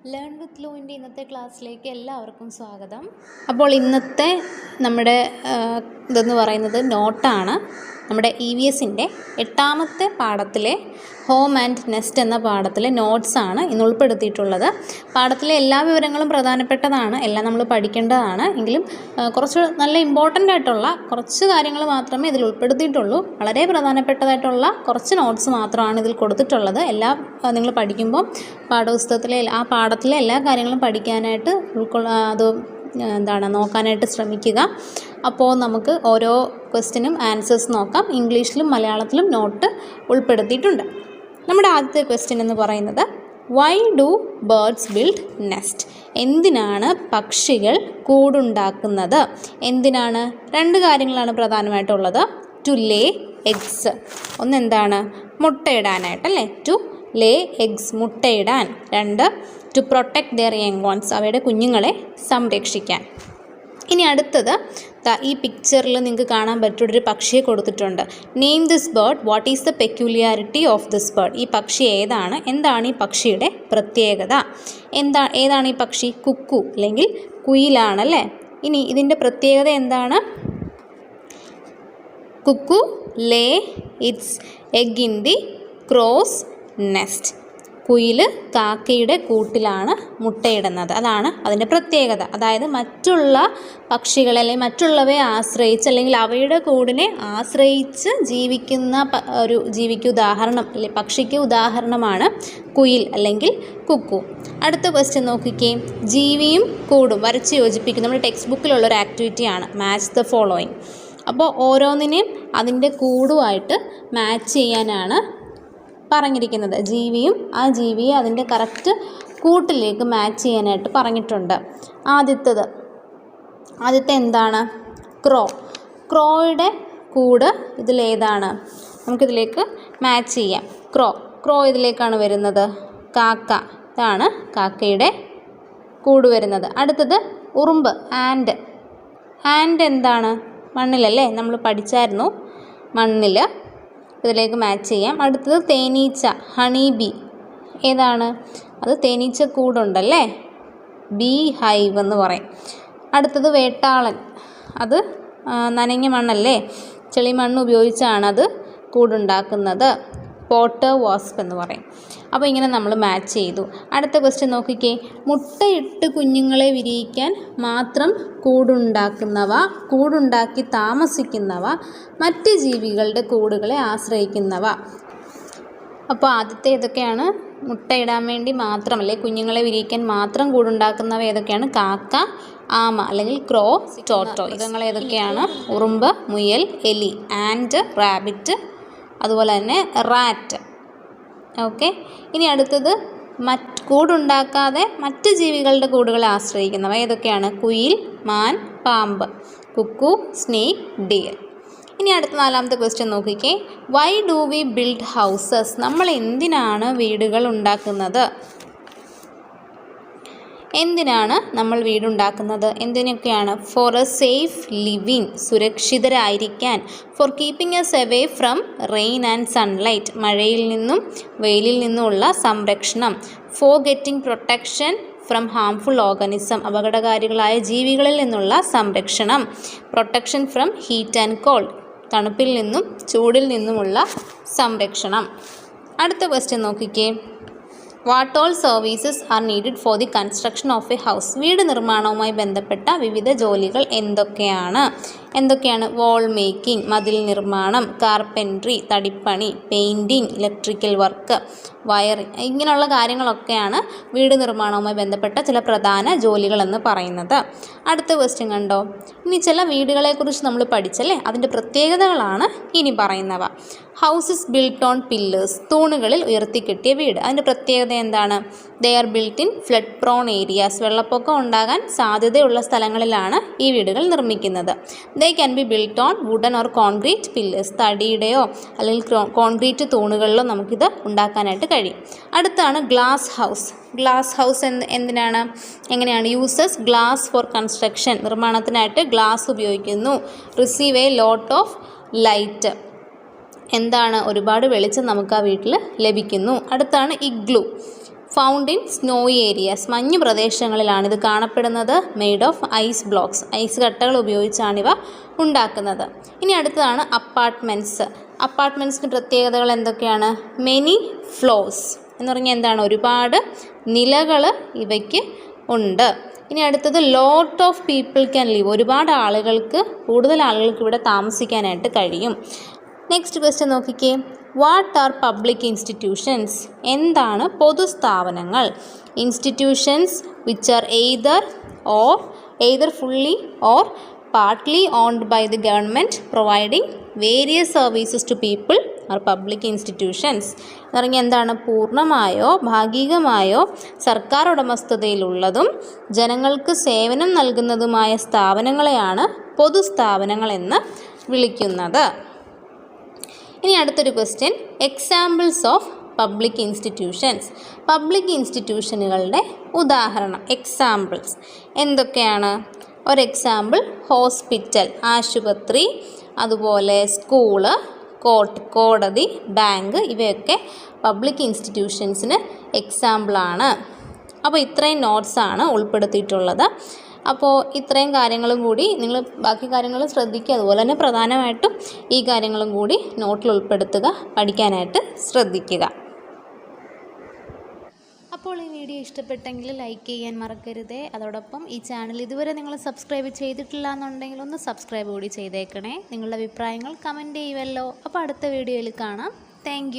Learn with ലൂവിൻ്റെ ഇന്നത്തെ ക്ലാസ്സിലേക്ക് എല്ലാവർക്കും സ്വാഗതം. അപ്പോൾ ഇന്നത്തെ നമ്മുടെ ഇതെന്ന് പറയുന്നത് നോട്ടാണ്. നമ്മുടെ EVSൻ്റെ 8ാമത്തെ പാഠത്തിലെ ഹോം ആൻഡ് നെസ്റ്റ് എന്ന പാഠത്തിലെ നോട്ട്സാണ് ഇന്ന് ഉൾപ്പെടുത്തിയിട്ടുള്ളത്. പാഠത്തിലെ എല്ലാ വിവരങ്ങളും പ്രധാനപ്പെട്ടതാണ്, എല്ലാം നമ്മൾ പഠിക്കേണ്ടതാണ്. എങ്കിലും കുറച്ച് നല്ല ഇമ്പോർട്ടൻ്റ് ആയിട്ടുള്ള കുറച്ച് കാര്യങ്ങൾ മാത്രമേ ഇതിൽ ഉൾപ്പെടുത്തിയിട്ടുള്ളൂ. വളരെ പ്രധാനപ്പെട്ടതായിട്ടുള്ള കുറച്ച് നോട്ട്സ് മാത്രമാണ് ഇതിൽ കൊടുത്തിട്ടുള്ളത്. എല്ലാം നിങ്ങൾ പഠിക്കുമ്പോൾ പാഠപുസ്തകത്തിലെ ആ പാഠത്തിലെ എല്ലാ കാര്യങ്ങളും പഠിക്കാനായിട്ട് നോക്കാനായിട്ട് ശ്രമിക്കുക. അപ്പോൾ നമുക്ക് ഓരോ ക്വസ്റ്റ്യനും ആൻസേഴ്സ് നോക്കാം. ഇംഗ്ലീഷിലും മലയാളത്തിലും നോട്ട് ഉൾപ്പെടുത്തിയിട്ടുണ്ട്. നമ്മുടെ ആദ്യത്തെ ക്വസ്റ്റ്യൻ എന്ന് പറയുന്നത് why do birds build nest? എന്തിനാണ് പക്ഷികൾ കൂടുണ്ടാക്കുന്നത്? എന്തിനാണ്? രണ്ട് കാര്യങ്ങളാണ് പ്രധാനമായിട്ടുള്ളത്. ടു ലേ എഗ്സ്, ഒന്നെന്താണ്? മുട്ടയിടാനായിട്ടല്ലേ, ടു ലേ എഗ്സ്, മുട്ടയിടാൻ. രണ്ട്, to protect their young ones, അവയുടെ കുഞ്ഞുങ്ങളെ സംരക്ഷിക്കാൻ. ഇനി അടുത്തത് ഈ പിക്ചറിൽ നിങ്ങൾക്ക് കാണാൻ പറ്റുന്നൊരു പക്ഷിയെ കൊടുത്തിട്ടുണ്ട്. Name this bird, what is the peculiarity of this bird? ഈ പക്ഷി ഏതാണ്? എന്താണ് ഈ പക്ഷിയുടെ പ്രത്യേകത? ഏതാണ് ഈ പക്ഷി? കുക്കു അല്ലെങ്കിൽ കുയിലാണല്ലേ. ഇനി ഇതിൻ്റെ പ്രത്യേകത എന്താണ്? Cuckoo lay its egg in the crow's nest. കുയിൽ കാക്കയുടെ കൂട്ടിലാണ് മുട്ടയിടുന്നത്, അതാണ് അതിൻ്റെ പ്രത്യേകത. അതായത് മറ്റുള്ള പക്ഷികളെ അല്ലെങ്കിൽ മറ്റുള്ളവയെ ആശ്രയിച്ച് അല്ലെങ്കിൽ അവയുടെ കൂടിനെ ആശ്രയിച്ച് ജീവിക്കുന്ന ഒരു ജീവിക്ക് ഉദാഹരണം അല്ലെങ്കിൽ പക്ഷിക്ക് ഉദാഹരണമാണ് കുയിൽ അല്ലെങ്കിൽ കുക്കു. അടുത്ത ക്വസ്റ്റ്യൻ നോക്കിക്കേ. ജീവിയും കൂടും വരച്ച് യോജിപ്പിക്കും. നമ്മുടെ ടെക്സ്റ്റ് ബുക്കിലുള്ളൊരു ആക്ടിവിറ്റിയാണ് മാച്ച് ദ ഫോളോയിങ്. അപ്പോൾ ഓരോന്നിനെയും അതിൻ്റെ കൂടുമായിട്ട് മാച്ച് ചെയ്യാനാണ് പറഞ്ഞിരിക്കുന്നത്. ജീവിയും ആ ജീവിയെ അതിൻ്റെ കറക്റ്റ് കൂട്ടിലേക്ക് മാച്ച് ചെയ്യാനായിട്ട് പറഞ്ഞിട്ടുണ്ട്. ആദ്യത്തെ എന്താണ്? ക്രോ. ക്രോയുടെ കൂട് ഇതിലേതാണ്? നമുക്കിതിലേക്ക് മാച്ച് ചെയ്യാം. ക്രോ ഇതിലേക്കാണ് വരുന്നത്. കാക്ക, ഇതാണ് കാക്കയുടെ കൂട് വരുന്നത്. അടുത്തത് ഉറുമ്പ്, ആൻഡ് എന്താണ്? മണ്ണിലല്ലേ, നമ്മൾ പഠിച്ചായിരുന്നു, മണ്ണിൽ. ഇതിലേക്ക് മാച്ച് ചെയ്യാം. അടുത്തത് തേനീച്ച, ഹണി ബി, ഏതാണ്? അത് തേനീച്ച കൂടുണ്ടല്ലേ, ബി ഹൈവ് എന്ന് പറയും. അടുത്തത് വേട്ടാളൻ, അത് നനഞ്ഞ മണ്ണല്ലേ, ചെളിമണ്ണ് ഉപയോഗിച്ചാണ് അത് കൂടുണ്ടാക്കുന്നത്, പോട്ടർ വാസ്പ് എന്ന് പറയും. അപ്പോൾ ഇങ്ങനെ നമ്മൾ മാച്ച് ചെയ്തു. അടുത്ത ക്വസ്റ്റ്യൻ നോക്കിക്കേ. മുട്ടയിട്ട് കുഞ്ഞുങ്ങളെ വിരിയിക്കാൻ മാത്രം കൂടുണ്ടാക്കി താമസിക്കുന്നവ, മറ്റ് ജീവികളുടെ കൂടുകളെ ആശ്രയിക്കുന്നവ. അപ്പോൾ ആദ്യത്തെ ഏതൊക്കെയാണ്? മുട്ടയിടാൻ വേണ്ടി മാത്രം അല്ലെങ്കിൽ കുഞ്ഞുങ്ങളെ വിരിയിക്കാൻ മാത്രം കൂടുണ്ടാക്കുന്നവ ഏതൊക്കെയാണ്? കാക്ക, ആമ അല്ലെങ്കിൽ ക്രോ, ടോർട്ടോയ്സ്. മൃഗങ്ങൾ ഏതൊക്കെയാണ്? ഉറുമ്പ്, മുയൽ, എലി, ആൻഡ്, റാബിറ്റ്, അതുപോലെ തന്നെ റാറ്റ്. ഓക്കെ. ഇനി അടുത്തത് കൂടുണ്ടാക്കാതെ മറ്റ് ജീവികളുടെ കൂടുകളെ ആശ്രയിക്കുന്നവ ഏതൊക്കെയാണ്? കുയിൽ, മാൻ, പാമ്പ്, കുക്കു, സ്നേക്ക്, ഡിയർ. ഇനി അടുത്ത 4ാമത്തെ ക്വസ്റ്റ്യൻ നോക്കിക്കേ. Why do we build houses? നമ്മൾ എന്തിനാണ് വീടുകൾ ഉണ്ടാക്കുന്നത്? എന്തിനാണ് നമ്മൾ വീടുണ്ടാക്കുന്നത്? എന്തിനൊക്കെയാണ്? ഫോർ എ സേഫ് ലിവിങ്, സുരക്ഷിതരായിരിക്കാൻ. For keeping us away from rain and sunlight, മഴയിൽ നിന്നും വെയിലിൽ നിന്നുമുള്ള സംരക്ഷണം. For getting protection from harmful organism, അപകടകാരികളായ ജീവികളിൽ നിന്നുള്ള സംരക്ഷണം. Protection from heat and cold, തണുപ്പിൽ നിന്നും ചൂടിൽ നിന്നുമുള്ള സംരക്ഷണം. അടുത്ത ക്വസ്റ്റ്യൻ നോക്കിക്കേ. What all services are needed for the construction of A house? വീട് നിർമ്മാണവുമായി ബന്ധപ്പെട്ട വിവിധ ജോലികൾ എന്തൊക്കെയാണ്? വാൾ മേക്കിംഗ്, മതിൽ നിർമ്മാണം, കാർപ്പൻട്രി, തടിപ്പണി, പെയിൻറ്റിങ്, ഇലക്ട്രിക്കൽ വർക്ക്, വയറിംഗ്, ഇങ്ങനെയുള്ള കാര്യങ്ങളൊക്കെയാണ് വീട് നിർമ്മാണവുമായി ബന്ധപ്പെട്ട ചില പ്രധാന ജോലികളെന്ന് പറയുന്നത്. അടുത്ത ക്വസ്റ്റ്യൻ കണ്ടോ. ഇനി ചില വീടുകളെക്കുറിച്ച് നമ്മൾ പഠിച്ചല്ലേ, അതിൻ്റെ പ്രത്യേകതകളാണ് ഇനി പറയുന്നവ. House is built on pillars, തൂണുകളിൽ ഉയർത്തിക്കെട്ടിയ വീട്. അതിൻ്റെ പ്രത്യേകത എന്താണ്? They are built in flood prone areas, വെള്ളപ്പൊക്കം ഉണ്ടാകാൻ സാധ്യതയുള്ള സ്ഥലങ്ങളിലാണ് ഈ വീടുകൾ നിർമ്മിക്കുന്നത്. They can be built on wooden or concrete pillars, തടിയുടെയോ അല്ലെങ്കിൽ കോൺക്രീറ്റ് തൂണുകളിലോ നമുക്കിത് ഉണ്ടാക്കാനായിട്ട് കഴിയും. അടുത്താണ് ഗ്ലാസ് ഹൗസ്. ഗ്ലാസ് ഹൗസ് എങ്ങനെയാണ്? യൂസസ് ഗ്ലാസ് ഫോർ കൺസ്ട്രക്ഷൻ, നിർമ്മാണത്തിനായിട്ട് ഗ്ലാസ് ഉപയോഗിക്കുന്നു. Receive a lot of light, ഒരുപാട് വെളിച്ചം നമുക്ക് ആ വീട്ടിൽ ലഭിക്കുന്നു. അടുത്താണ് igloo. Found in snowy areas, മഞ്ഞ് പ്രദേശങ്ങളിലാണ് ഇത് കാണപ്പെടുന്നത്. Made of ice blocks, ice കട്ടകൾ ഉപയോഗിച്ചാണിവ ഉണ്ടാക്കുന്നത്. ഇനി അടുത്തതാണ് അപ്പാർട്ട്മെൻറ്റ്സ്. അപ്പാർട്ട്മെൻറ്റ്സിൻ്റെ പ്രത്യേകതകൾ എന്തൊക്കെയാണ്? മെനി ഫ്ലോസ് എന്ന് പറഞ്ഞാൽ എന്താണ്? ഒരുപാട് നിലകൾ ഇവയ്ക്ക് ഉണ്ട്. ഇനി അടുത്തത് lot of people can live, ഒരുപാട് ആളുകൾക്ക്, കൂടുതൽ ആളുകൾക്ക് ഇവിടെ താമസിക്കാനായിട്ട് കഴിയും. നെക്സ്റ്റ് ക്വസ്റ്റ്യൻ നോക്കിക്കേ. What are public institutions? എന്താണ് പൊതുസ്ഥാപനങ്ങൾ? Institutions which are either fully or partly owned by the government providing various services to people are public institutions. എന്ന് പറഞ്ഞാൽ എന്താണ്? പൂർണ്ണമായോ ഭാഗികമായോ സർക്കാർ ഉടമസ്ഥതയിലുള്ളതും ജനങ്ങൾക്ക് സേവനം നൽകുന്നതുമായ സ്ഥാപനങ്ങളെയാണ് പൊതുസ്ഥാപനങ്ങൾ എന്ന് വിളിക്കുന്നത്. ഇനി അടുത്തൊരു question, examples of public institutions. Public ഇൻസ്റ്റിറ്റ്യൂഷനുകളുടെ ഉദാഹരണം, എക്സാമ്പിൾസ് എന്തൊക്കെയാണ്? ഒരു എക്സാമ്പിൾ ഹോസ്പിറ്റൽ, ആശുപത്രി, അതുപോലെ സ്കൂള്, കോടതി, ബാങ്ക്, ഇവയൊക്കെ പബ്ലിക് ഇൻസ്റ്റിറ്റ്യൂഷൻസിന് എക്സാമ്പിളാണ്. അപ്പോൾ ഇത്രയും നോട്ട്സാണ് ഉൾപ്പെടുത്തിയിട്ടുള്ളത്. അപ്പോൾ ഇത്രയും കാര്യങ്ങളും കൂടി നിങ്ങൾ ബാക്കി കാര്യങ്ങൾ ശ്രദ്ധിക്കുക. അതുപോലെ തന്നെ പ്രധാനമായിട്ടും ഈ കാര്യങ്ങളും കൂടി നോട്ടിൽ ഉൾപ്പെടുത്തുക, പഠിക്കാനായിട്ട് ശ്രദ്ധിക്കുക. അപ്പോൾ ഈ വീഡിയോ ഇഷ്ടപ്പെട്ടെങ്കിൽ ലൈക്ക് ചെയ്യാൻ മറക്കരുതേ. അതോടൊപ്പം ഈ ചാനൽ ഇതുവരെ നിങ്ങൾ സബ്സ്ക്രൈബ് ചെയ്തിട്ടില്ല എന്നുണ്ടെങ്കിൽ ഒന്ന് സബ്സ്ക്രൈബ് കൂടി ചെയ്തേക്കണേ. നിങ്ങളുടെ അഭിപ്രായങ്ങൾ കമൻറ്റ് ചെയ്യുമല്ലോ. അപ്പോൾ അടുത്ത വീഡിയോയിൽ കാണാം. താങ്ക്